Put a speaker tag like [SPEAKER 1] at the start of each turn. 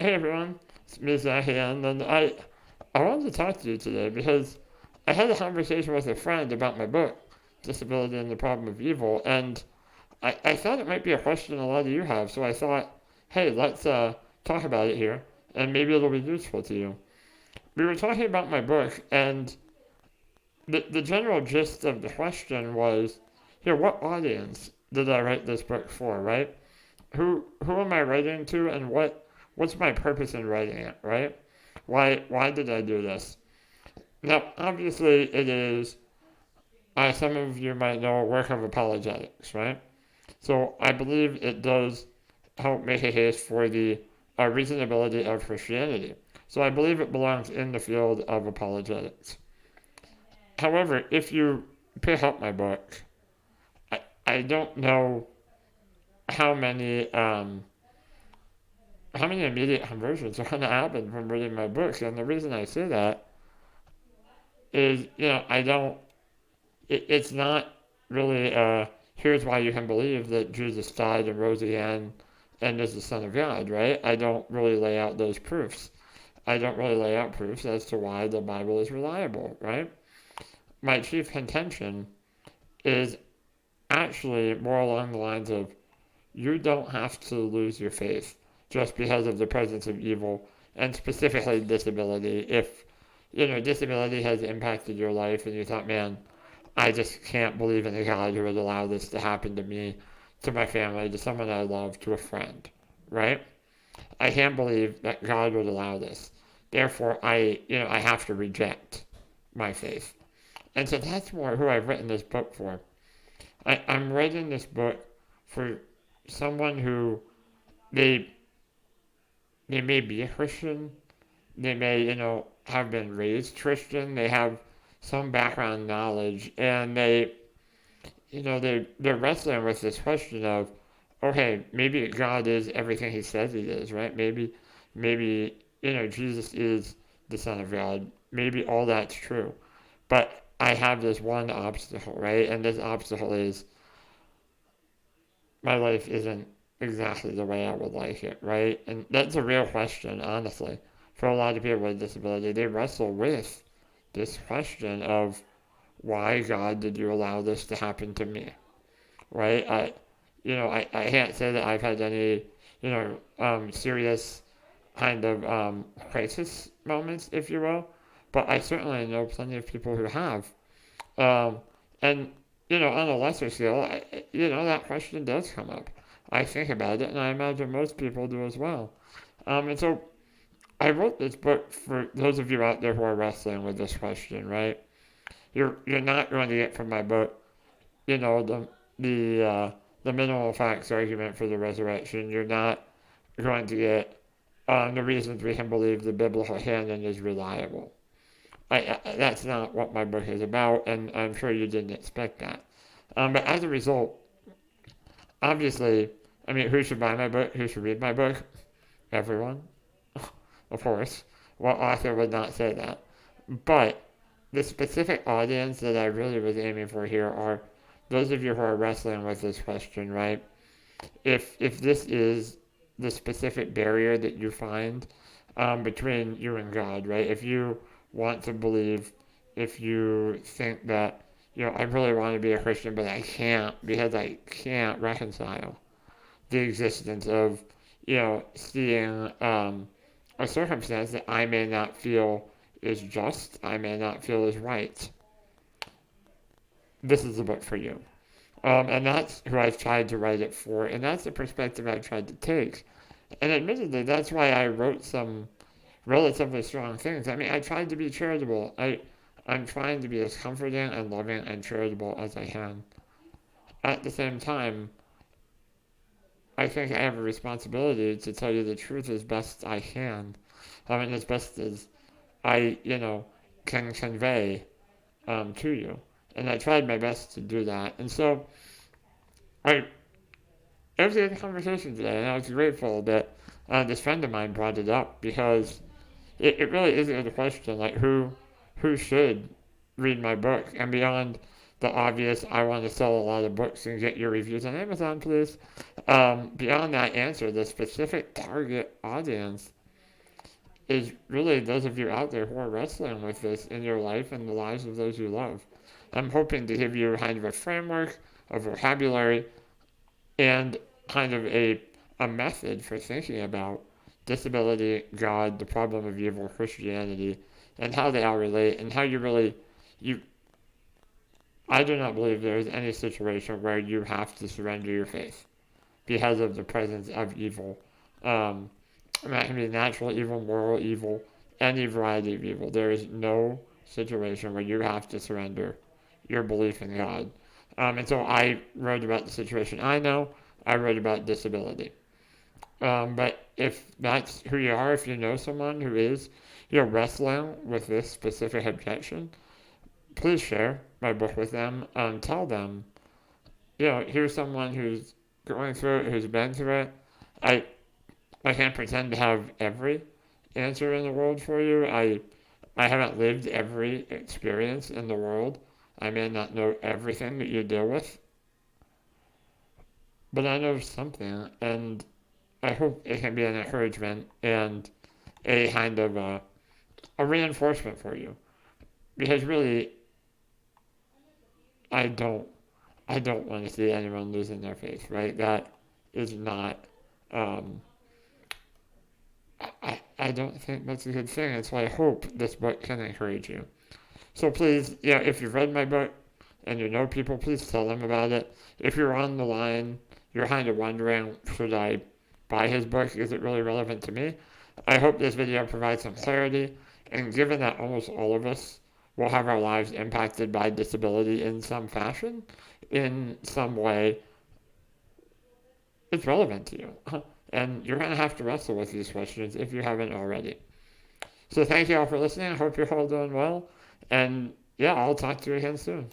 [SPEAKER 1] Hey everyone, it's me Zahian, and I wanted to talk to you today because I had a conversation with a friend about my book, Disability and the Problem of Evil, and I thought it might be a question a lot of you have, so I thought, hey, let's talk about it here, and maybe it'll be useful to you. We were talking about my book, and the general gist of the question was, here, what audience did I write this book for, right? Who am I writing to, and what's my purpose in writing it, right? Why did I do this? Now, obviously, it is, some of you might know, a work of apologetics, right? So I believe it does help make a case for the reasonability of Christianity. So I believe it belongs in the field of apologetics. However, if you pick up my book, I don't know how many how many immediate conversions are going to happen from reading my books, and the reason I say that is, I don't. It's not really. Here's why you can believe that Jesus died and rose again, and is the Son of God, right? I don't really lay out those proofs. I don't really lay out proofs as to why the Bible is reliable, right? My chief contention is actually more along the lines of you don't have to lose your faith just because of the presence of evil, and specifically disability. If disability has impacted your life and you thought, man, I just can't believe in a God who would allow this to happen to me, to my family, to someone I love, to a friend, right? I can't believe that God would allow this. Therefore, I have to reject my faith. And so that's more who I've written this book for. I'm writing this book for someone who they they may be a Christian, they may, have been raised Christian, they have some background knowledge, and they're wrestling with this question of, okay, maybe God is everything He says He is, right? Maybe Jesus is the Son of God. Maybe all that's true, but I have this one obstacle, right? And this obstacle is my life isn't exactly the way I would like it, right? And that's a real question, honestly. For a lot of people with disability, they wrestle with this question of why, God, did you allow this to happen to me, right? I can't say that I've had any, serious kind of crisis moments, if you will, but I certainly know plenty of people who have. Um, and, on a lesser scale, that question does come up. I think about it, and I imagine most people do as well. And so I wrote this book for those of you out there who are wrestling with this question, right? You're not going to get from my book, you know, the minimal facts argument for the resurrection. You're not going to get the reasons we can believe the biblical canon is reliable. That's not what my book is about, and I'm sure you didn't expect that. But as a result, obviously, I mean, who should buy my book? Who should read my book? Everyone, of course. What author would not say that? But the specific audience that I really was aiming for here are those of you who are wrestling with this question, right? If this is the specific barrier that you find between you and God, right? If you want to believe, if you think that, I really want to be a Christian, but I can't because I can't reconcile the existence of, seeing a circumstance that I may not feel is just, I may not feel is right. This is the book for you. And that's who I've tried to write it for, and that's the perspective I've tried to take. And admittedly, that's why I wrote some relatively strong things. I mean, I tried to be charitable. I'm trying to be as comforting and loving and charitable as I can. At the same time, I think I have a responsibility to tell you the truth as best I can. I mean, as best as I, can convey to you. And I tried my best to do that. And so, I it was a good conversation today, and I was grateful that this friend of mine brought it up because it really is a good question. Like, who should read my book? And beyond the obvious, I want to sell a lot of books and get your reviews on Amazon, please. Beyond that answer, the specific target audience is really those of you out there who are wrestling with this in your life and the lives of those you love. I'm hoping to give you kind of a framework, a vocabulary, and kind of a method for thinking about disability, God, the problem of evil, Christianity, and how they all relate, and how you really, you, I do not believe there is any situation where you have to surrender your faith because of the presence of evil. Um, that can be natural evil, moral evil, any variety of evil. There is no situation where you have to surrender your belief in God. And so I wrote about the situation I know. I wrote about disability. But if that's who you are, if you know someone who is, wrestling with this specific objection, please share my book with them. Tell them, here's someone who's going through it, who's been through it. I I can't pretend to have every answer in the world for you. I haven't lived every experience in the world. I may not know everything that you deal with, but I know something, and I hope it can be an encouragement and a kind of a reinforcement for you. Because really, I don't I don't want to see anyone losing their faith, right? That is not um, I don't think that's a good thing. And so I hope this book can encourage you. So please, if you've read my book and you know people, please tell them about it. If you're on the line, you're kind of wondering, should I buy his book? Is it really relevant to me? I hope this video provides some clarity. And given that almost all of us will have our lives impacted by disability in some fashion, in some way, it's relevant to you. And you're going to have to wrestle with these questions if you haven't already. So thank you all for listening. I hope you're all doing well. And yeah, I'll talk to you again soon.